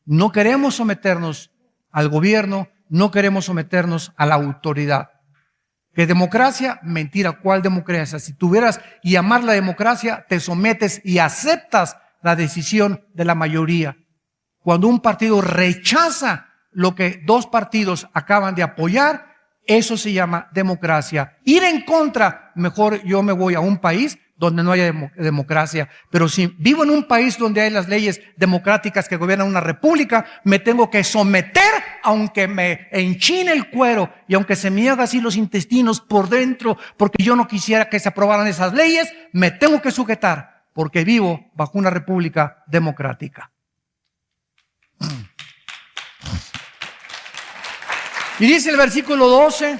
No queremos someternos al gobierno, no queremos someternos a la autoridad. ¿Qué democracia? Mentira. ¿Cuál democracia? Si tuvieras y amar la democracia, te sometes y aceptas la decisión de la mayoría. Cuando un partido rechaza lo que 2 partidos acaban de apoyar, eso se llama democracia. Ir en contra, mejor yo me voy a un país donde no haya democracia. Pero si vivo en un país donde hay las leyes democráticas que gobiernan una república, me tengo que someter aunque me enchine el cuero y aunque se me haga así los intestinos por dentro, porque yo no quisiera que se aprobaran esas leyes, me tengo que sujetar porque vivo bajo una república democrática. Y dice el versículo 12,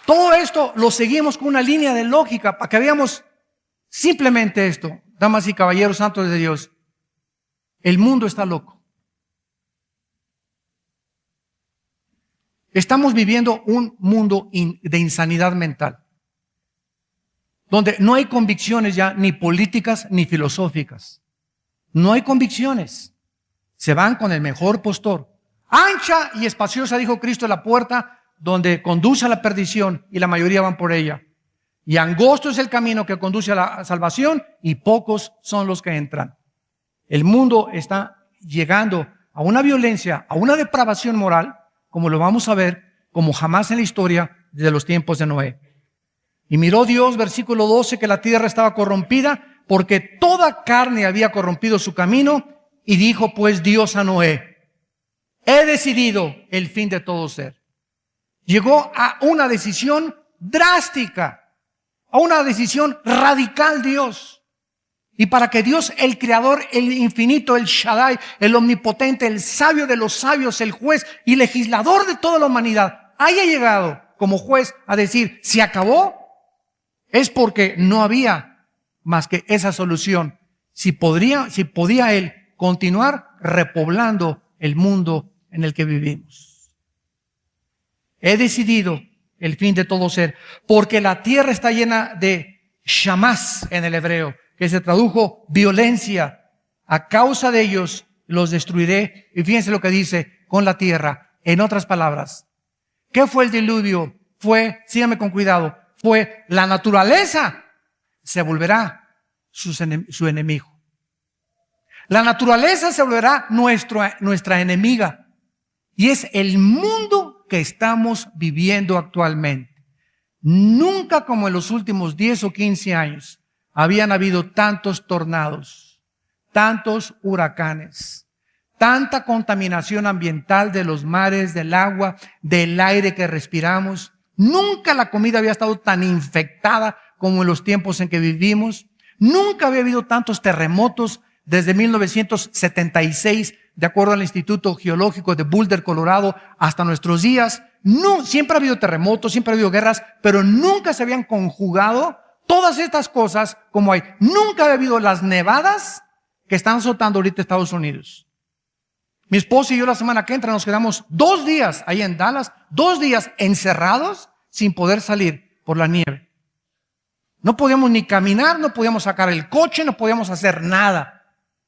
todo esto lo seguimos con una línea de lógica para que veamos simplemente esto, damas y caballeros santos de Dios. El mundo está loco. Estamos viviendo un mundo de insanidad mental, donde no hay convicciones ya ni políticas ni filosóficas. No hay convicciones. Se van con el mejor postor. Ancha y espaciosa, dijo Cristo, la puerta donde conduce a la perdición y la mayoría van por ella. Y angosto es el camino que conduce a la salvación y pocos son los que entran. El mundo está llegando a una violencia, a una depravación moral, como lo vamos a ver, como jamás en la historia de los tiempos de Noé. Y miró Dios, versículo 12, que la tierra estaba corrompida, porque toda carne había corrompido su camino, y dijo pues Dios a Noé: he decidido el fin de todo ser. Llegó a una decisión drástica, a una decisión radical Dios. Y para que Dios, el creador, el infinito, el Shaddai, el omnipotente, el sabio de los sabios, el juez y legislador de toda la humanidad, haya llegado como juez a decir, se acabó, es porque no había más que esa solución. Si podía Él continuar repoblando el mundo en el que vivimos. He decidido el fin de todo ser, porque la tierra está llena de shamás en el hebreo, que se tradujo violencia. A causa de ellos los destruiré. Y fíjense lo que dice con la tierra. En otras palabras, ¿qué fue el diluvio? Síganme con cuidado, fue la naturaleza se volverá su enemigo. La naturaleza se volverá nuestra enemiga. Y es el mundo que estamos viviendo actualmente. Nunca como en los últimos 10 o 15 años habían habido tantos tornados, tantos huracanes, tanta contaminación ambiental de los mares, del agua, del aire que respiramos. Nunca la comida había estado tan infectada como en los tiempos en que vivimos. Nunca había habido tantos terremotos desde 1976, de acuerdo al Instituto Geológico de Boulder, Colorado, hasta nuestros días. No, siempre ha habido terremotos, siempre ha habido guerras, pero nunca se habían conjugado todas estas cosas como hay. Nunca había habido las nevadas que están azotando ahorita Estados Unidos. Mi esposa y yo la semana que entra nos quedamos 2 días ahí en Dallas, 2 días encerrados sin poder salir por la nieve. No podíamos ni caminar, no podíamos sacar el coche, no podíamos hacer nada.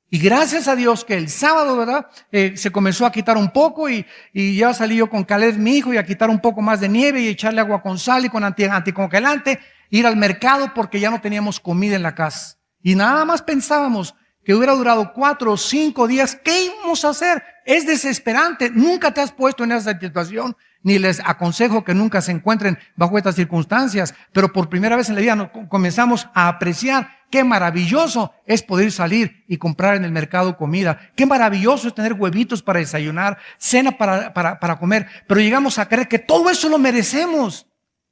Y gracias a Dios que el sábado, ¿verdad? Se comenzó a quitar un poco y ya salí yo con Caleb, mi hijo, y a quitar un poco más de nieve y echarle agua con sal y con anticongelante, ir al mercado porque ya no teníamos comida en la casa. Y nada más pensábamos que hubiera durado 4 o 5 días. ¿Qué íbamos a hacer? Es desesperante. Nunca te has puesto en esa situación, ni les aconsejo que nunca se encuentren bajo estas circunstancias. Pero por primera vez en la vida comenzamos a apreciar qué maravilloso es poder salir y comprar en el mercado comida. Qué maravilloso es tener huevitos para desayunar, cena para comer. Pero llegamos a creer que todo eso lo merecemos.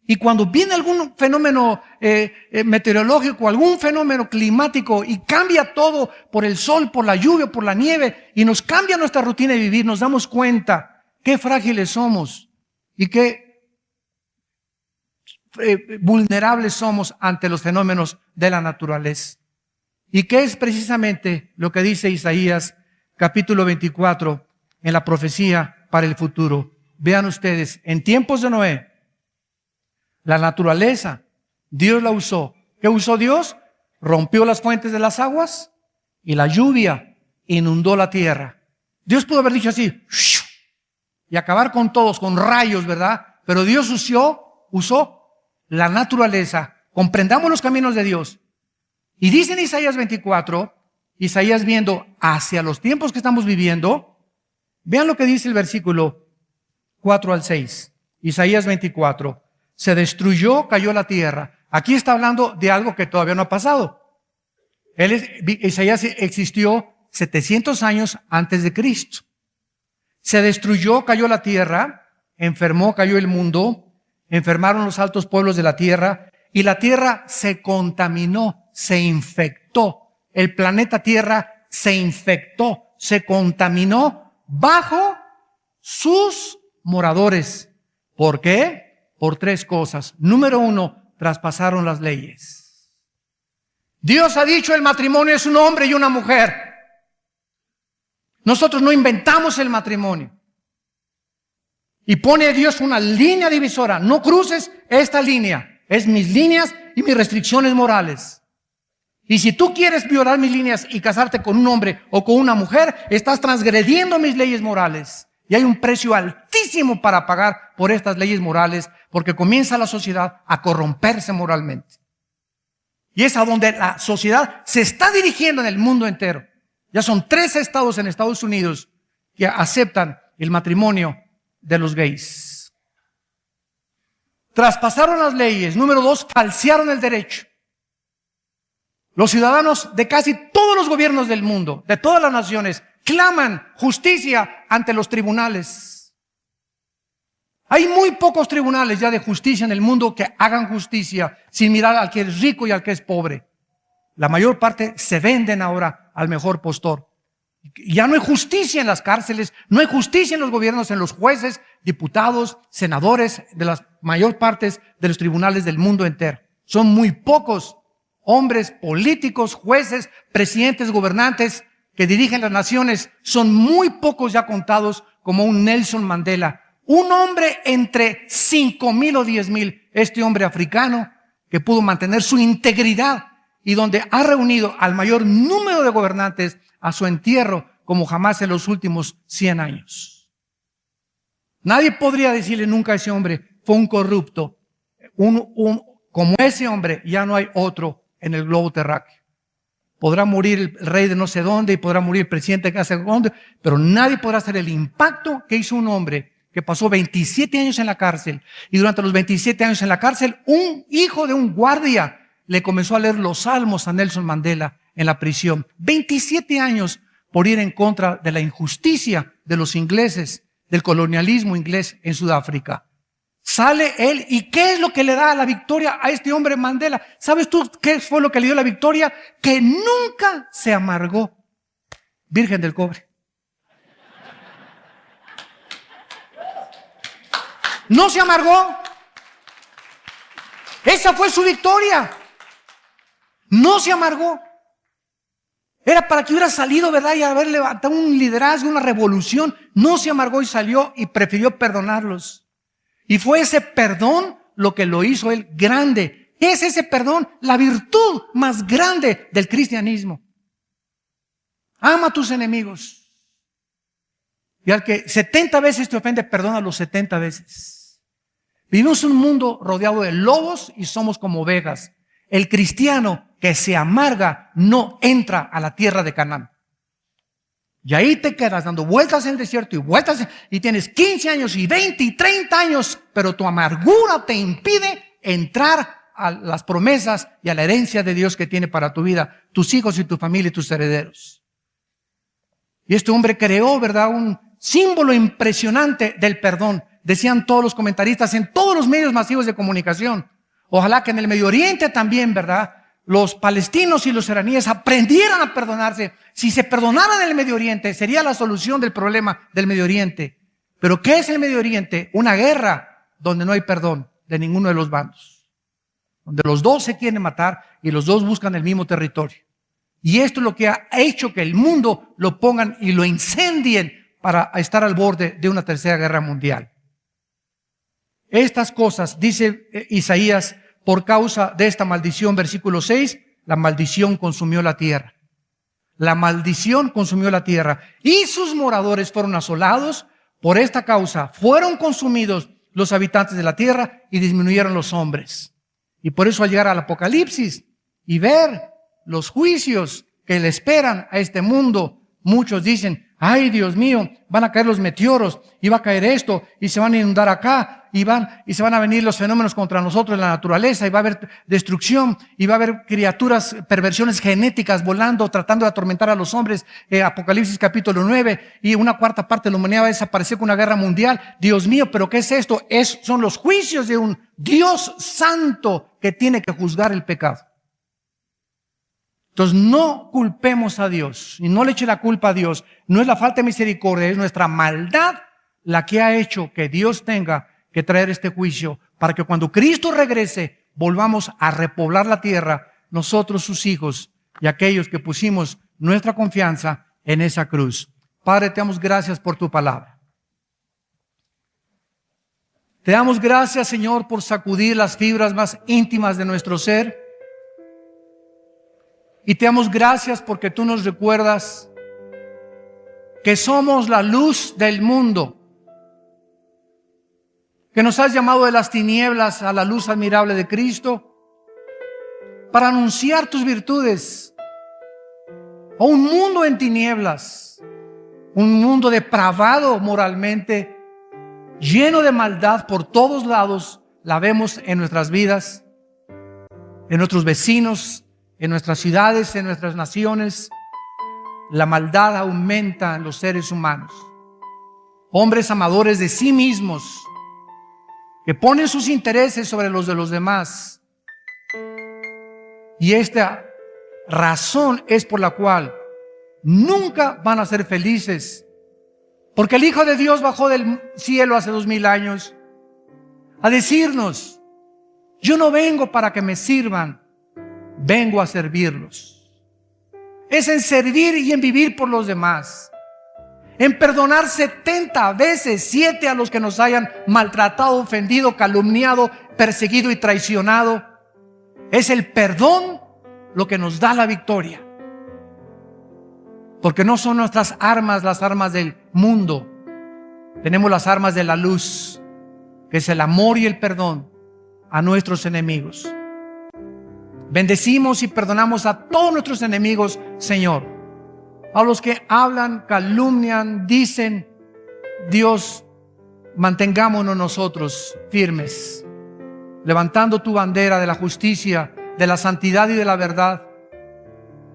Y cuando viene algún fenómeno meteorológico, algún fenómeno climático y cambia todo por el sol, por la lluvia, por la nieve, y nos cambia nuestra rutina de vivir, nos damos cuenta qué frágiles somos y qué vulnerables somos ante los fenómenos de la naturaleza. Y qué es precisamente lo que dice Isaías capítulo 24 en la profecía para el futuro. Vean ustedes, en tiempos de Noé, la naturaleza, Dios la usó. ¿Qué usó Dios? Rompió las fuentes de las aguas y la lluvia inundó la tierra. Dios pudo haber dicho así y acabar con todos, con rayos, ¿verdad? Pero Dios usó la naturaleza. Comprendamos los caminos de Dios. Y dice en Isaías 24, Isaías viendo hacia los tiempos que estamos viviendo, vean lo que dice el versículo 4 al 6. Isaías 24. Se destruyó, cayó la tierra. Aquí está hablando de algo que todavía no ha pasado. Isaías existió 700 años antes de Cristo. Se destruyó, cayó la tierra, enfermó, cayó el mundo, enfermaron los altos pueblos de la tierra y la tierra se contaminó, se infectó. El planeta Tierra se infectó, se contaminó bajo sus moradores. ¿Por qué? Por 3 cosas. Número 1, traspasaron las leyes. Dios ha dicho el matrimonio es un hombre y una mujer. Nosotros no inventamos el matrimonio. Y pone Dios una línea divisora. No cruces esta línea. Es mis líneas y mis restricciones morales. Y si tú quieres violar mis líneas y casarte con un hombre o con una mujer, estás transgrediendo mis leyes morales. Y hay un precio altísimo para pagar por estas leyes morales, porque comienza la sociedad a corromperse moralmente. Y es a donde la sociedad se está dirigiendo en el mundo entero. Ya son 3 estados en Estados Unidos que aceptan el matrimonio de los gays. Traspasaron las leyes. Número 2, falsearon el derecho. Los ciudadanos de casi todos los gobiernos del mundo, de todas las naciones, claman justicia ante los tribunales. Hay muy pocos tribunales ya de justicia en el mundo que hagan justicia sin mirar al que es rico y al que es pobre. La mayor parte se venden ahora al mejor postor. Ya no hay justicia en las cárceles, no hay justicia en los gobiernos, en los jueces, diputados, senadores, de las mayor partes de los tribunales del mundo entero. Son muy pocos hombres políticos, jueces, presidentes, gobernantes que dirigen las naciones. Son muy pocos ya contados como un Nelson Mandela. Un hombre entre 5,000 o 10,000. Este hombre africano que pudo mantener su integridad y donde ha reunido al mayor número de gobernantes a su entierro como jamás en los últimos 100 años. Nadie podría decirle nunca a ese hombre, fue un corrupto. Como ese hombre ya no hay otro en el globo terráqueo. Podrá morir el rey de no sé dónde y podrá morir el presidente de no sé dónde, pero nadie podrá hacer el impacto que hizo un hombre que pasó 27 años en la cárcel, y durante los 27 años en la cárcel, un hijo de un guardia le comenzó a leer los salmos a Nelson Mandela en la prisión. 27 años por ir en contra de la injusticia de los ingleses, del colonialismo inglés en Sudáfrica. Sale él, ¿y qué es lo que le da la victoria a este hombre Mandela? ¿Sabes tú qué fue lo que le dio la victoria? Que nunca se amargó. Virgen del Cobre. No se amargó. Esa fue su victoria. No se amargó. Era para que hubiera salido, ¿verdad? Y haber levantado un liderazgo, una revolución. No se amargó y salió y prefirió perdonarlos. Y fue ese perdón lo que lo hizo él grande. Es ese perdón la virtud más grande del cristianismo. Ama a tus enemigos. Y al que 70 veces te ofende, perdona los 70 veces. Vivimos en un mundo rodeado de lobos y somos como ovejas. El cristiano que se amarga no entra a la tierra de Canaán. Y ahí te quedas dando vueltas en el desierto y vueltas, y tienes 15 años y 20 y 30 años, pero tu amargura te impide entrar a las promesas y a la herencia de Dios que tiene para tu vida, tus hijos y tu familia y tus herederos. Y este hombre creó, ¿verdad?, un símbolo impresionante del perdón. Decían todos los comentaristas en todos los medios masivos de comunicación. Ojalá que en el Medio Oriente también, ¿verdad?, los palestinos y los iraníes aprendieran a perdonarse. Si se perdonaran en el Medio Oriente, sería la solución del problema del Medio Oriente. Pero ¿qué es el Medio Oriente? Una guerra donde no hay perdón de ninguno de los bandos. Donde los dos se quieren matar y los dos buscan el mismo territorio. Y esto es lo que ha hecho que el mundo lo pongan y lo incendien para estar al borde de una tercera guerra mundial. Estas cosas, dice Isaías, por causa de esta maldición, versículo 6, la maldición consumió la tierra. La maldición consumió la tierra y sus moradores fueron asolados. Por esta causa fueron consumidos los habitantes de la tierra y disminuyeron los hombres. Y por eso al llegar al Apocalipsis y ver los juicios que le esperan a este mundo, muchos dicen, ay Dios mío, van a caer los meteoros y va a caer esto y se van a inundar acá y se van a venir los fenómenos contra nosotros en la naturaleza y va a haber destrucción y va a haber criaturas, perversiones genéticas volando, tratando de atormentar a los hombres. Apocalipsis capítulo 9, y una cuarta parte de la humanidad va a desaparecer con una guerra mundial. Dios mío, ¿pero qué es esto? Son los juicios de un Dios santo que tiene que juzgar el pecado. Entonces no culpemos a Dios y no le eche la culpa a Dios. No es la falta de misericordia, es nuestra maldad la que ha hecho que Dios tenga que traer este juicio para que cuando Cristo regrese volvamos a repoblar la tierra, nosotros sus hijos y aquellos que pusimos nuestra confianza en esa cruz. Padre, te damos gracias por tu palabra. Te damos gracias, Señor, por sacudir las fibras más íntimas de nuestro ser. Y te damos gracias porque tú nos recuerdas que somos la luz del mundo, que nos has llamado de las tinieblas a la luz admirable de Cristo para anunciar tus virtudes a un mundo en tinieblas, Un mundo depravado moralmente, lleno de maldad por todos lados. La vemos en nuestras vidas, en nuestros vecinos, en nuestras ciudades, en nuestras naciones. La maldad aumenta en los seres humanos. Hombres amadores de sí mismos, que ponen sus intereses sobre los de los demás. Y esta razón es por la cual nunca van a ser felices. Porque el Hijo de Dios bajó del cielo hace 2000 años a decirnos: yo no vengo para que me sirvan, vengo a servirlos. Es en servir y en vivir por los demás, en perdonar 70 veces 7 a los que nos hayan maltratado, ofendido, calumniado, perseguido y traicionado. Es el perdón lo que nos da la victoria. Porque no son nuestras armas las armas del mundo. Tenemos las armas de la luz, que es el amor y el perdón a nuestros enemigos. Bendecimos y perdonamos a todos nuestros enemigos, Señor. A los que hablan, calumnian, dicen, Dios, mantengámonos nosotros firmes, levantando tu bandera de la justicia, de la santidad y de la verdad,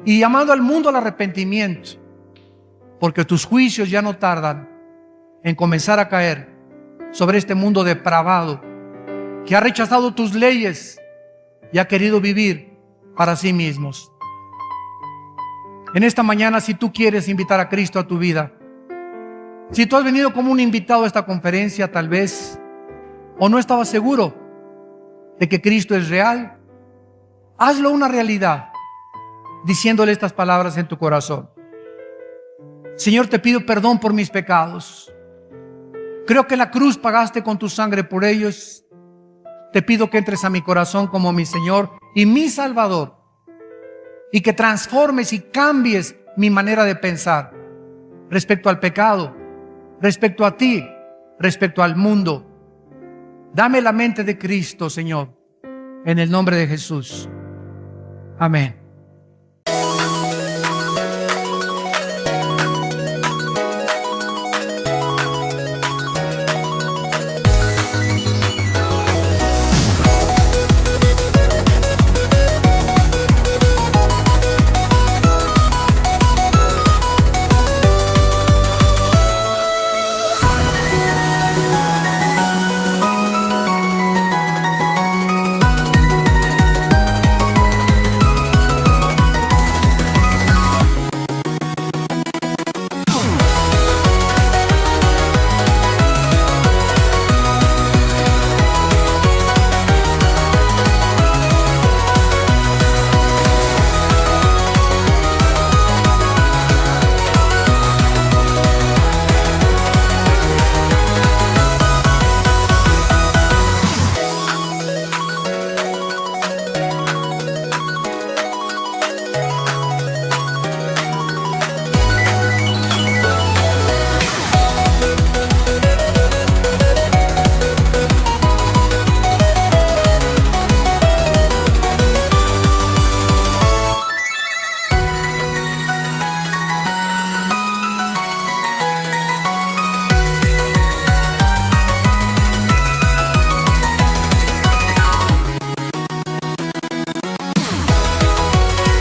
y llamando al mundo al arrepentimiento, porque tus juicios ya no tardan en comenzar a caer sobre este mundo depravado que ha rechazado tus leyes y ha querido vivir para sí mismos. En esta mañana, si tú quieres invitar a Cristo a tu vida, si tú has venido como un invitado a esta conferencia tal vez, o no estabas seguro de que Cristo es real, hazlo una realidad diciéndole estas palabras en tu corazón: Señor, te pido perdón por mis pecados. Creo que en la cruz pagaste con tu sangre por ellos. Te pido que entres a mi corazón como mi Señor y mi Salvador, y que transformes y cambies mi manera de pensar respecto al pecado, respecto a ti, respecto al mundo. Dame la mente de Cristo, Señor, en el nombre de Jesús. Amén.